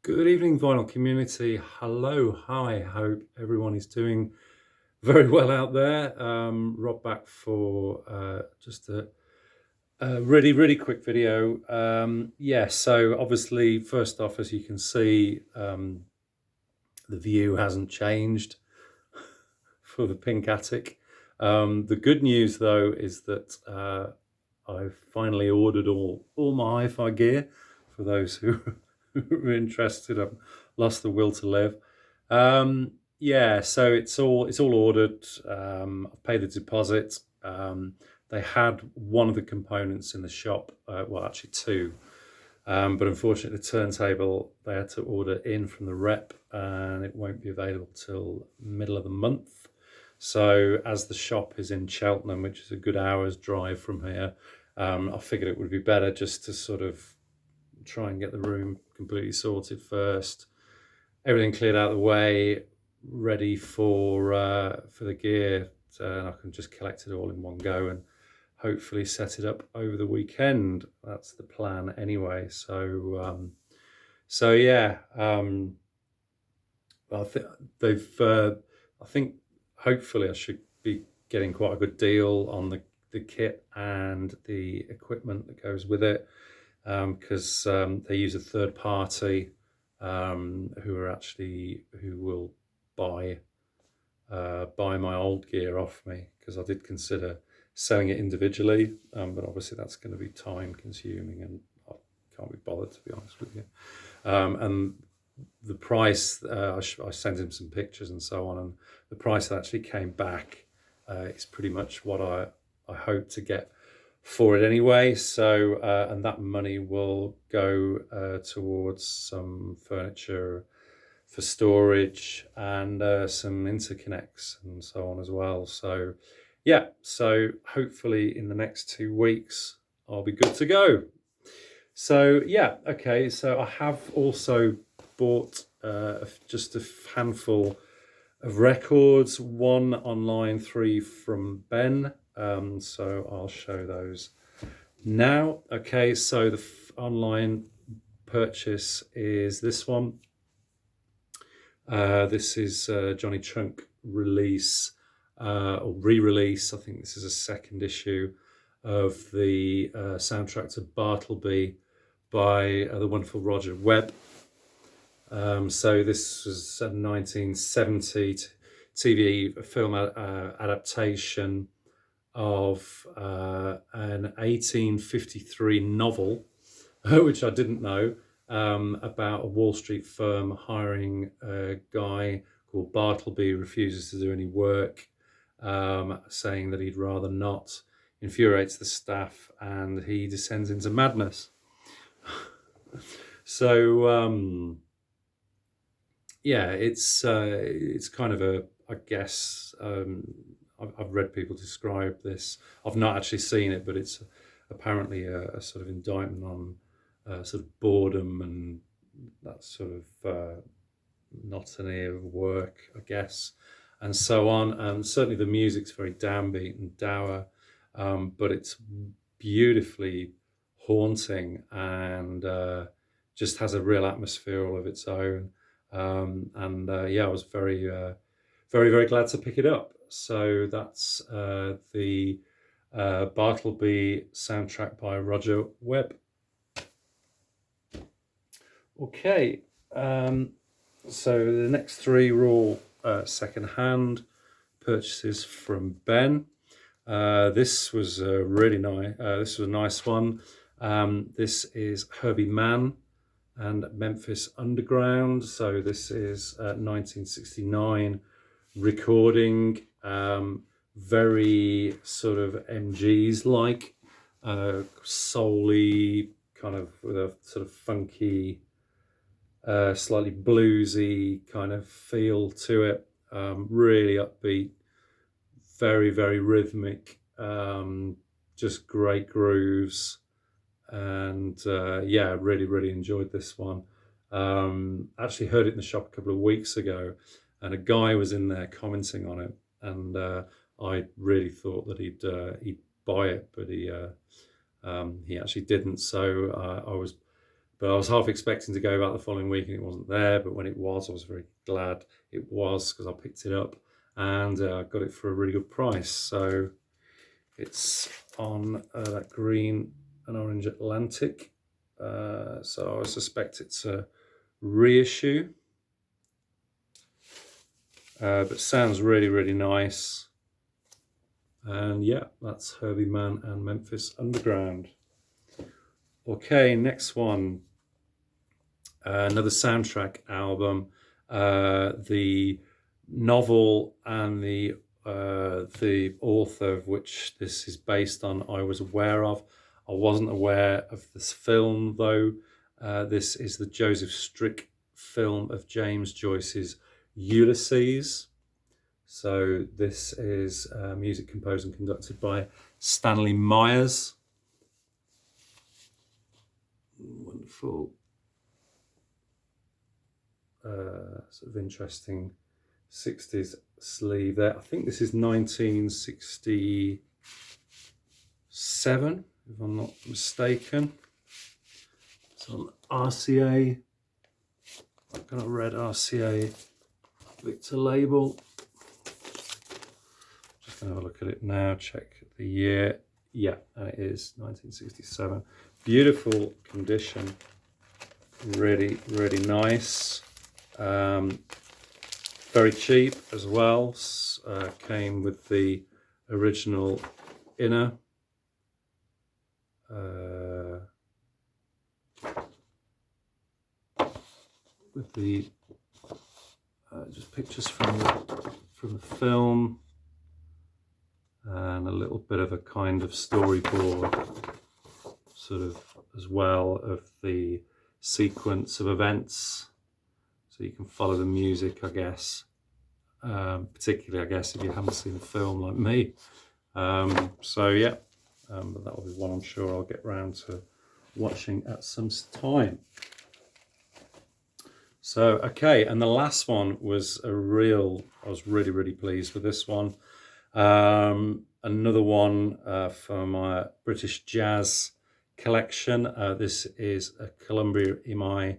Good evening, vinyl community. Hello, hi. Hope everyone is doing very well out there. Rob back for just a really quick video. So obviously, first off, as you can see, the view hasn't changed for the Pink Attic. The good news, though, is that I've finally ordered all my hi-fi gear. For those who, who are interested, I've lost the will to live. So it's all ordered. I've paid the deposit. They had one of the components in the shop. Well, actually two. But unfortunately, the turntable they had to order in from the rep, and it won't be available till middle of the month. So, as the shop is in Cheltenham, which is a good hour's drive from here, I figured it would be better just to sort of try and get the room completely sorted first, everything cleared out of the way, ready for the gear, and I can just collect it all in one go and hopefully set it up over the weekend. That's the plan anyway. So yeah, I think they've. I think hopefully I should be getting quite a good deal on the kit and the equipment that goes with it, because they use a third party who will buy buy my old gear off me, because I did consider selling it individually, but obviously that's going to be time consuming and I can't be bothered, to be honest with you. And the price, I sent him some pictures and so on, and the price that actually came back is pretty much what I hope to get for it anyway. So, and that money will go towards some furniture for storage and some interconnects and so on as well. So, yeah, so hopefully in the next 2 weeks, I'll be good to go. So, yeah, okay, so I have also bought just a handful of records, one online, three from Ben. So I'll show those now. Okay, so the online purchase is this one. This is Johnny Trunk release or re-release. I think this is a second issue of the soundtrack to Bartleby by the wonderful Roger Webb. So this was a 1970 TV film adaptation of an 1853 novel, which I didn't know, about a Wall Street firm hiring a guy called Bartleby who refuses to do any work, saying that he'd rather not, infuriates the staff, and he descends into madness. So it's kind of a, I guess, I've read people describe this. I've not actually seen it, but it's apparently a sort of indictment on sort of boredom and that sort of monotony of work, I guess, and so on. And certainly the music's very downbeat and dour, but it's beautifully haunting and just has a real atmosphere all of its own. I was very glad to pick it up. So that's the Bartleby soundtrack by Roger Webb. Okay, so the next three were all second-hand purchases from Ben. This was a really nice. This was a nice one. This is Herbie Mann and Memphis Underground. So this is 1969 recording, very sort of MGs like, soul-y, kind of with a sort of funky, slightly bluesy kind of feel to it. Really upbeat, very rhythmic, just great grooves. And really enjoyed this one. Actually heard it in the shop a couple of weeks ago, and a guy was in there commenting on it, and I really thought that he'd buy it, but he actually didn't. So I was But I was half expecting to go back the following week and it wasn't there. But when it was, I was very glad it was, because I picked it up and got it for a really good price. So it's on that green and orange Atlantic. So I suspect it's a reissue. But sounds really, really nice. And yeah, that's Herbie Mann and Memphis Underground. Okay, next one. Another soundtrack album. The novel and the author of which this is based on, I was aware of. I wasn't aware of this film though. This is the Joseph Strick film of James Joyce's Ulysses. So this is music composed and conducted by Stanley Myers. Wonderful, sort of interesting 60s sleeve there. I think this is 1967, if I'm not mistaken. It's on RCA. I've got a red RCA Victor label. Just gonna have a look at it now, check the year. Yeah, and it is 1967. Beautiful condition, really, really nice. Very cheap as well. Came with the original inner. With the just pictures from the film, and a little bit of a kind of storyboard sort of as well of the sequence of events, so you can follow the music, I guess, particularly I guess if you haven't seen the film like me. So yeah, but that'll be one I'm sure I'll get round to watching at some time. So okay, and the last one was I was really, really pleased with this one. Another one from my British jazz collection. This is a Columbia EMI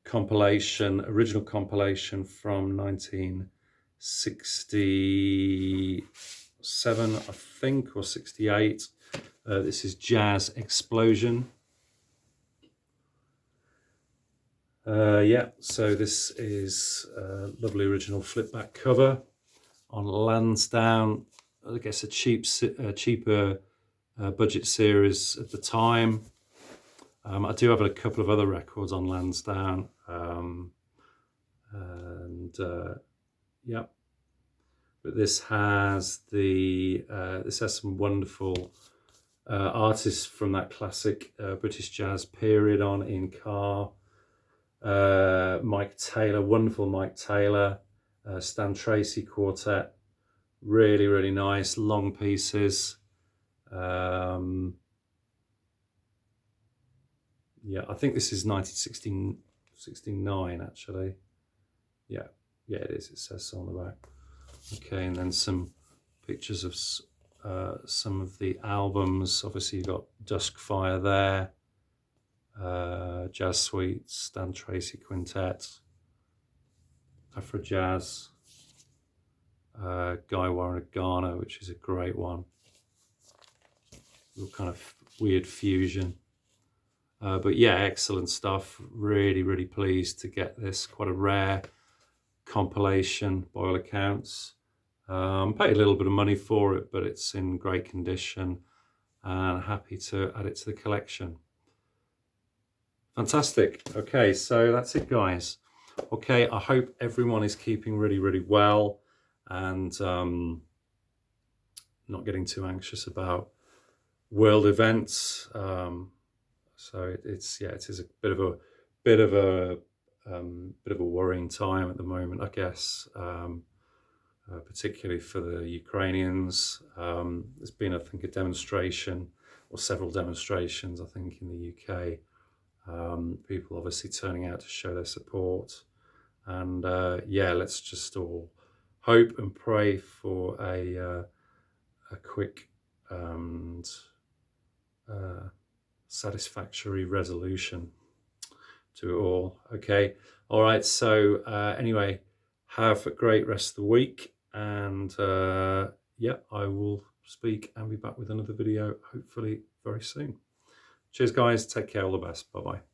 compilation, original compilation from 1967, I think, or 68. This is Jazz Explosion. Yeah, so this is a lovely original flip back cover on Lansdowne. I guess a cheaper budget series at the time. I do have a couple of other records on Lansdowne, yeah. But this has some wonderful artists from that classic British jazz period on in Carr. Mike Taylor, wonderful Mike Taylor, Stan Tracy Quartet, really, really nice, long pieces. Yeah, I think this is 1969 actually. Yeah, it is. It says so on the back. Okay, and then some pictures of some of the albums. Obviously, you've got Duskfire there, Jazz Suites, Stan Tracy Quintet, Afro Jazz, Guy Warrenegano, which is a great one. Real kind of weird fusion. But yeah, excellent stuff. Really, really pleased to get this. Quite a rare compilation by all accounts. Paid a little bit of money for it, but it's in great condition and happy to add it to the collection. Fantastic. Okay, so that's it, guys. Okay, I hope everyone is keeping really, really well and not getting too anxious about world events. So it is a bit of a worrying time at the moment, I guess, particularly for the Ukrainians. There's been, I think, a demonstration or several demonstrations, I think, in the UK. People obviously turning out to show their support, and yeah, let's just all hope and pray for a quick and satisfactory resolution. do it all. Okay. All right. So anyway, have a great rest of the week, and yeah, I will speak and be back with another video hopefully very soon. Cheers, guys. Take care. All the best. Bye bye.